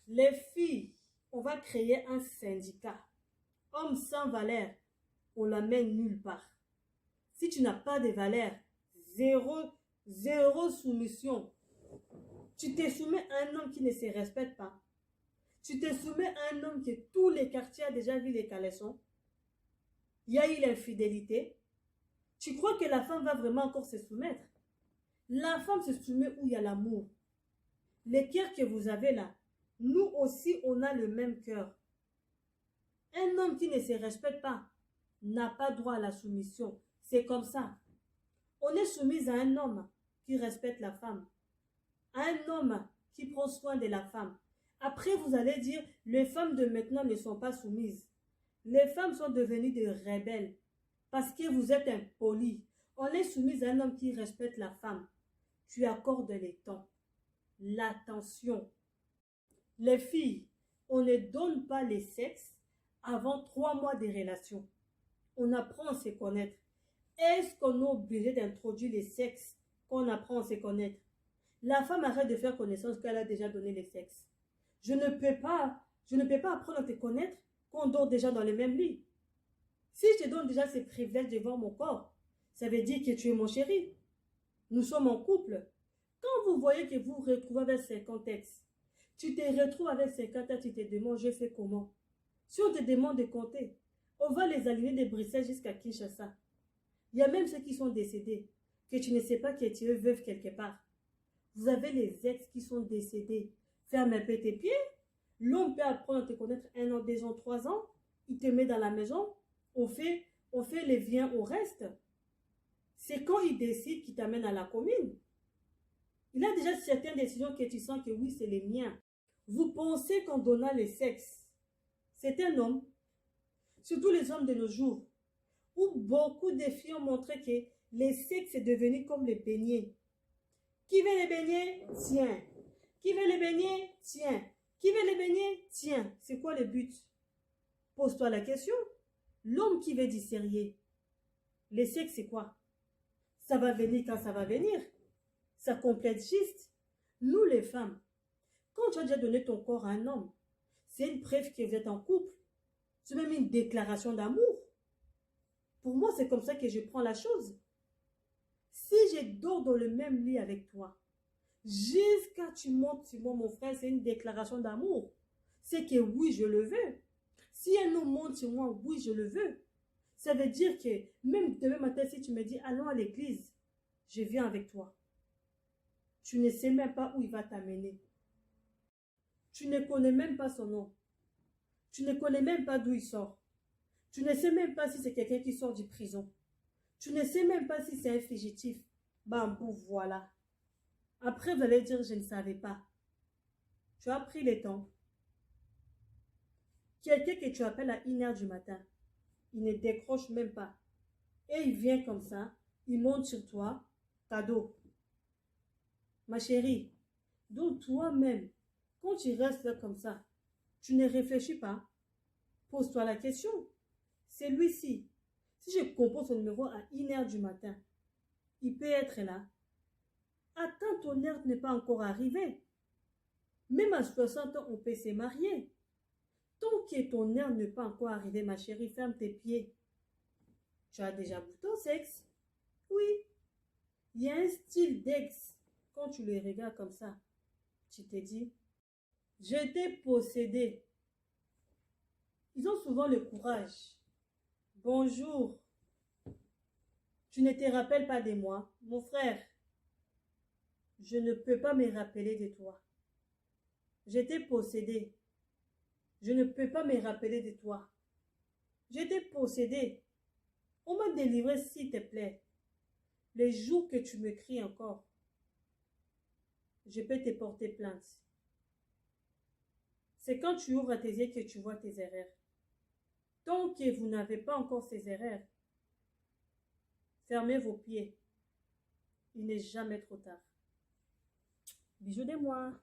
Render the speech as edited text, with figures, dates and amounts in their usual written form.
Les filles, on va créer un syndicat. Homme sans valeur, on l'amène nulle part. Si tu n'as pas de valeur, zéro soumission. Tu te soumets à un homme qui ne se respecte pas. Tu te soumets à un homme que tous les quartiers ont déjà vu les caleçons. Il y a eu l'infidélité. Tu crois que la femme va vraiment encore se soumettre? La femme se soumet où il y a l'amour. Les cœurs que vous avez là, nous aussi, on a le même cœur. Un homme qui ne se respecte pas n'a pas droit à la soumission. C'est comme ça. On est soumis à un homme qui respecte la femme. À un homme qui prend soin de la femme. Après, vous allez dire, les femmes de maintenant ne sont pas soumises. Les femmes sont devenues des rebelles parce que vous êtes impolis. On est soumis à un homme qui respecte la femme. Tu accordes le temps, l'attention. Les filles, on ne donne pas les sexes avant 3 mois de relation. On apprend à se connaître. Est-ce qu'on est obligé d'introduire les sexes qu'on apprend à se connaître? La femme arrête de faire connaissance qu'elle a déjà donné les sexes. Je ne peux pas apprendre à te connaître quand on dort déjà dans le même lit. Si je te donne déjà ces privilèges devant mon corps, ça veut dire que tu es mon chéri. Nous sommes en couple. Quand vous voyez que vous vous retrouvez avec 50 ex, tu te retrouves avec 50 ex, tu te demandes, je fais comment? Si on te demande de compter, on va les aligner de Bruxelles jusqu'à Kinshasa. Il y a même ceux qui sont décédés, que tu ne sais pas que tu es veuve quelque part. Vous avez les ex qui sont décédés. Ferme un peu tes pieds. L'homme peut apprendre à te connaître 1 an, 2 ans, 3 ans. Il te met dans la maison. On fait les viens au reste. C'est quand il décide qu'il t'amène à la commune. Il a déjà certaines décisions que tu sens que oui, c'est les miens. Vous pensez qu'en donnant les sexes, c'est un homme, surtout les hommes de nos jours, où beaucoup de filles ont montré que les sexes est devenu comme les beignets. Qui veut les beignets? Tiens. Qui veut les beignets? Tiens. Qui veut les beignets? Tiens. C'est quoi le but? Pose-toi la question. L'homme qui veut du sérieux, les sexes, c'est quoi? Ça va venir quand ça va venir. Ça complète juste. Nous, les femmes, quand tu as déjà donné ton corps à un homme, c'est une preuve que vous êtes en couple. C'est même une déclaration d'amour. Pour moi, c'est comme ça que je prends la chose. Si je dors dans le même lit avec toi, jusqu'à tu montes sur moi, mon frère, c'est une déclaration d'amour. C'est que oui, je le veux. Si un homme monte sur moi, oui, je le veux. Ça veut dire que même demain matin, si tu me dis, allons à l'église, je viens avec toi. Tu ne sais même pas où il va t'amener. Tu ne connais même pas son nom. Tu ne connais même pas d'où il sort. Tu ne sais même pas si c'est quelqu'un qui sort de prison. Tu ne sais même pas si c'est un fugitif. Bambou, voilà. Après, vous allez dire, je ne savais pas. Tu as pris le temps. Quelqu'un que tu appelles à 1 heure du matin, il ne décroche même pas. Et il vient comme ça, il monte sur toi, cadeau. Ma chérie, donc toi-même, quand tu restes là comme ça, tu ne réfléchis pas. Pose-toi la question. C'est lui-ci. Si je compose son numéro à 1 heure du matin, il peut être là. Attends, ton heure n'est pas encore arrivée. Même à 60 ans, on peut se marier. Tant que ton heure n'est pas encore arrivée, ma chérie, ferme tes pieds. Tu as déjà vu ton sexe? Oui. Il y a un style d'ex. Quand tu les regardes comme ça, tu te dis, je t'ai possédé. Ils ont souvent le courage. Bonjour. Tu ne te rappelles pas de moi, mon frère. Je ne peux pas me rappeler de toi. Je t'ai possédé. Je ne peux pas me rappeler de toi. Je t'ai possédé. On m'a délivré, s'il te plaît. Les jours que tu me cries encore, je peux te porter plainte. C'est quand tu ouvres tes yeux que tu vois tes erreurs. Tant que vous n'avez pas encore ces erreurs, fermez vos pieds. Il n'est jamais trop tard. Bisous de moi.